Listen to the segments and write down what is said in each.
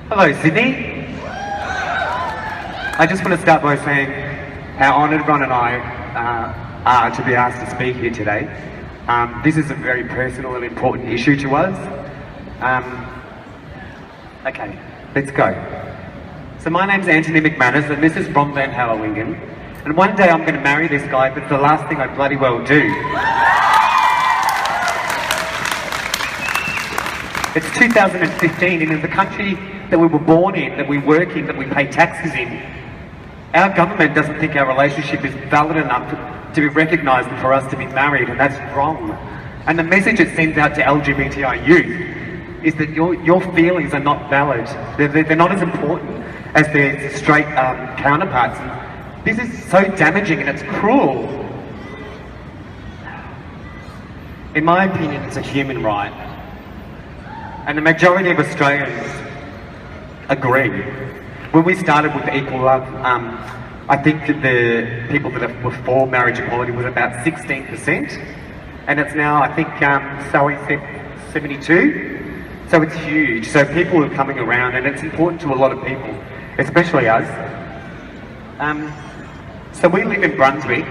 Hello, Sydney. I just want to start by saying how honoured Ron and I are to be asked to speak here today. This is a very personal and important issue to us. Okay, let's go. So my name's Antony McManus and this is from Houwelingen. And one day I'm going to marry this guy, but it's the last thing I bloody well do. It's 2015, and in the country that we were born in, that we work in, that we pay taxes in, our government doesn't think our relationship is valid enough to be recognised and for us to be married, and that's wrong. And the message it sends out to LGBTI youth is that your feelings are not valid. They're not as important as their straight counterparts. And this is so damaging and it's cruel. In my opinion, it's a human right. And the majority of Australians agree. When we started with Equal Love, I think that the people that were for marriage equality was about 16%. And it's now, I think, Sally said 72. So it's huge. So people are coming around and it's important to a lot of people, especially us. So we live in Brunswick,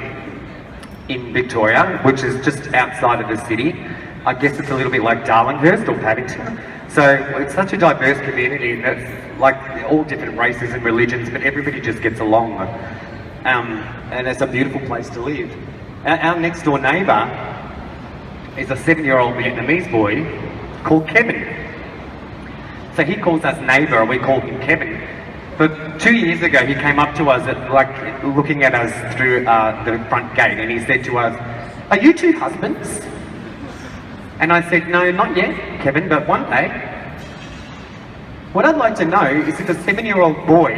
in Victoria, which is just outside of the city. I guess it's a little bit like Darlinghurst or Paddington. So it's such a diverse community that's like all different races and religions, but everybody just gets along. And it's a beautiful place to live. Our next door neighbour is a 7-year-old Vietnamese boy called Kevin. So he calls us neighbour and we call him Kevin. But 2 years ago he came up to us, looking at us through the front gate, and he said to us, "Are you two husbands?" And I said, "No, not yet, Kevin, but one day." What I'd like to know is if a 7-year-old boy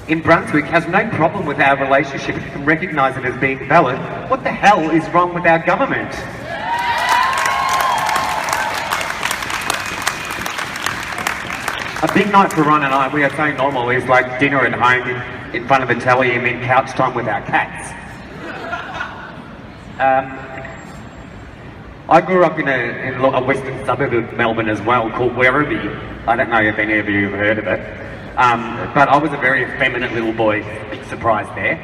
in Brunswick has no problem with our relationship and can recognise it as being valid, what the hell is wrong with our government? A big night for Ron and I, we are so normal, is like dinner at home in front of a telly and then couch time with our cats. I grew up in a western suburb of Melbourne as well, called Werribee. I don't know if any of you have heard of it. But I was a very effeminate little boy, big surprise there.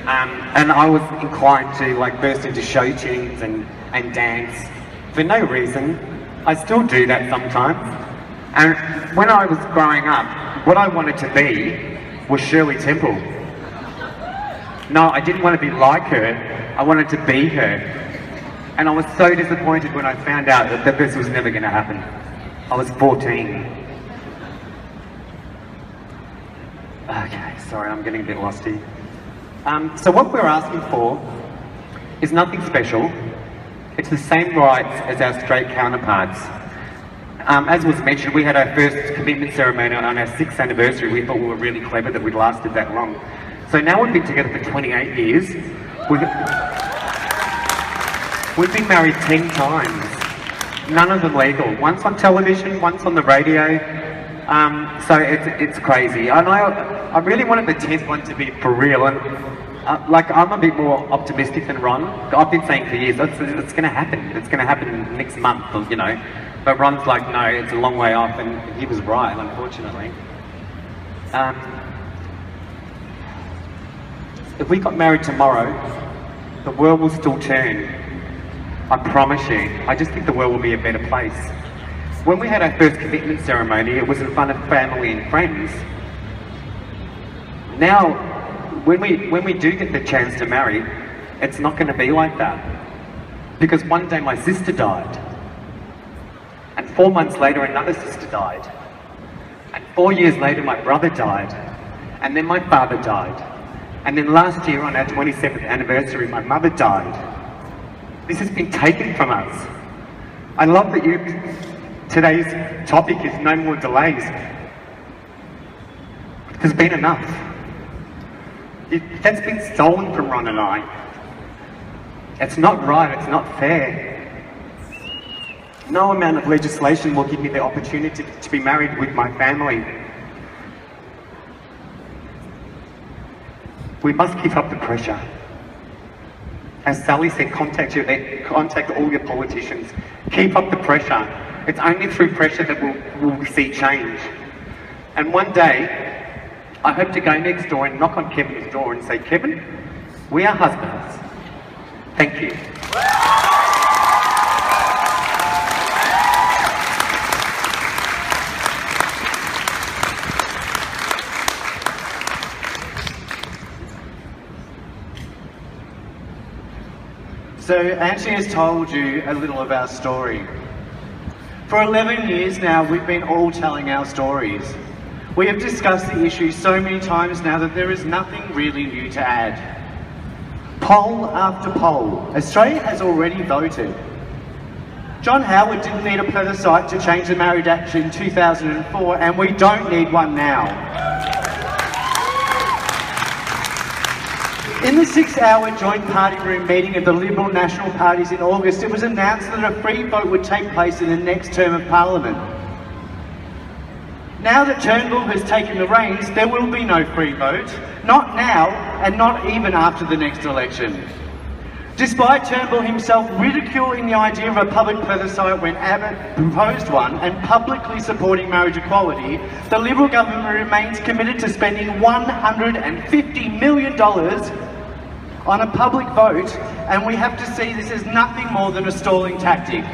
And I was inclined to burst into show tunes and dance for no reason. I still do that sometimes. And when I was growing up, what I wanted to be was Shirley Temple. No, I didn't want to be like her, I wanted to be her. And I was so disappointed when I found out that this was never going to happen. I was 14. Okay, sorry, I'm getting a bit lost here. So what we're asking for is nothing special. It's the same rights as our straight counterparts. As was mentioned, we had our first commitment ceremony on our 6th anniversary. We thought we were really clever that we'd lasted that long. So now we've been together for 28 years. We've been married 10 times. None of them legal. Once on television, once on the radio. So it's crazy. And I really wanted the 10th one to be for real. And I'm a bit more optimistic than Ron. I've been saying for years, it's going to happen. It's going to happen next month, you know. But Ron's like, no, it's a long way off, and he was right, unfortunately. If we got married tomorrow, the world will still turn. I promise you. I just think the world will be a better place. When we had our first commitment ceremony, it was in front of family and friends. Now, when we do get the chance to marry, it's not going to be like that. Because one day my sister died. And 4 months later, another sister died. And 4 years later, my brother died. And then my father died. And then last year, on our 27th anniversary, my mother died. This has been taken from us. I love that today's topic is no more delays. There's been enough. That's been stolen from Ron and I. It's not right, it's not fair. No amount of legislation will give me the opportunity to be married with my family. We must keep up the pressure. As Sally said, contact all your politicians. Keep up the pressure. It's only through pressure that we'll see change. And one day, I hope to go next door and knock on Kevin's door and say, Kevin, we are husbands. Thank you. So Antony has told you a little of our story. For 11 years now, we've been all telling our stories. We have discussed the issue so many times now that there is nothing really new to add. Poll after poll, Australia has already voted. John Howard didn't need a plebiscite to change the Marriage Act in 2004, and we don't need one now. In the 6-hour joint party room meeting of the Liberal National Parties in August, it was announced that a free vote would take place in the next term of Parliament. Now that Turnbull has taken the reins, there will be no free vote. Not now, and not even after the next election. Despite Turnbull himself ridiculing the idea of a public plebiscite when Abbott proposed one and publicly supporting marriage equality, the Liberal government remains committed to spending $150 million on a public vote, and we have to see this as nothing more than a stalling tactic.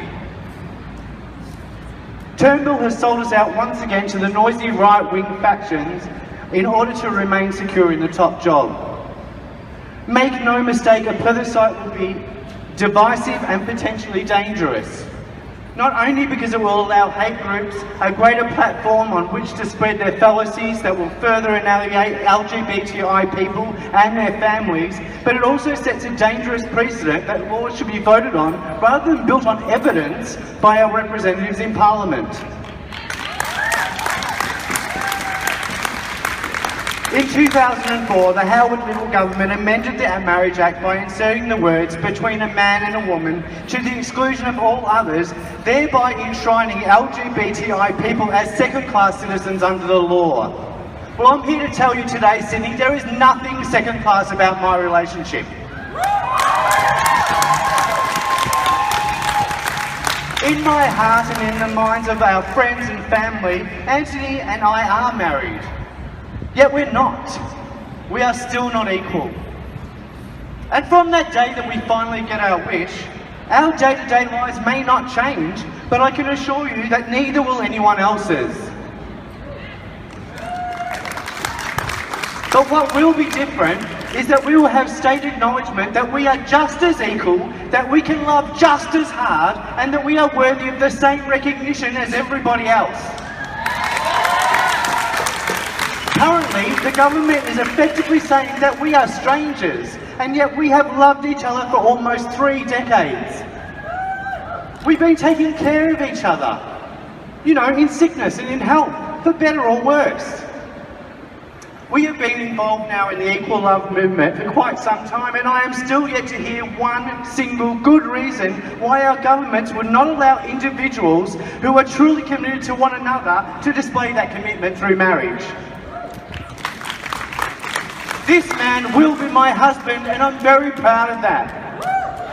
Turnbull has sold us out once again to the noisy right-wing factions in order to remain secure in the top job. Make no mistake, a plebiscite will be divisive and potentially dangerous. Not only because it will allow hate groups a greater platform on which to spread their fallacies that will further annihilate LGBTI people and their families, but it also sets a dangerous precedent that laws should be voted on rather than built on evidence by our representatives in Parliament. In 2004, the Howard Liberal government amended the Marriage Act by inserting the words "between a man and a woman" to the exclusion of all others, thereby enshrining LGBTI people as second-class citizens under the law. Well, I'm here to tell you today, Sydney, there is nothing second-class about my relationship. In my heart and in the minds of our friends and family, Antony and I are married. Yet we're not. We are still not equal. And from that day that we finally get our wish, our day-to-day lives may not change, but I can assure you that neither will anyone else's. But what will be different is that we will have state acknowledgement that we are just as equal, that we can love just as hard, and that we are worthy of the same recognition as everybody else. Currently, the government is effectively saying that we are strangers, and yet we have loved each other for almost 3 decades. We've been taking care of each other, you know, in sickness and in health, for better or worse. We have been involved now in the Equal Love movement for quite some time, and I am still yet to hear one single good reason why our governments would not allow individuals who are truly committed to one another to display that commitment through marriage. This man will be my husband, and I'm very proud of that.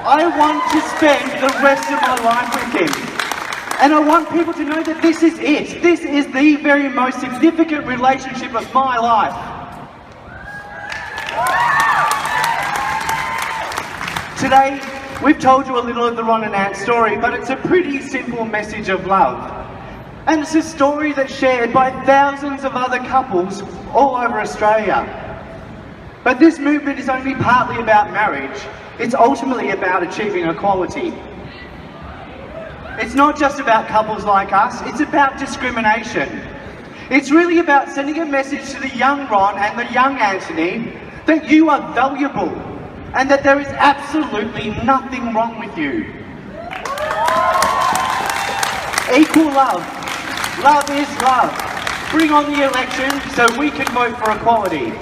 I want to spend the rest of my life with him. And I want people to know that this is it. This is the very most significant relationship of my life. Today, we've told you a little of the Ron and Ant story, but it's a pretty simple message of love. And it's a story that's shared by thousands of other couples all over Australia. But this movement is only partly about marriage. It's ultimately about achieving equality. It's not just about couples like us, it's about discrimination. It's really about sending a message to the young Ron and the young Antony that you are valuable and that there is absolutely nothing wrong with you. Equal love. Love is love. Bring on the election so we can vote for equality.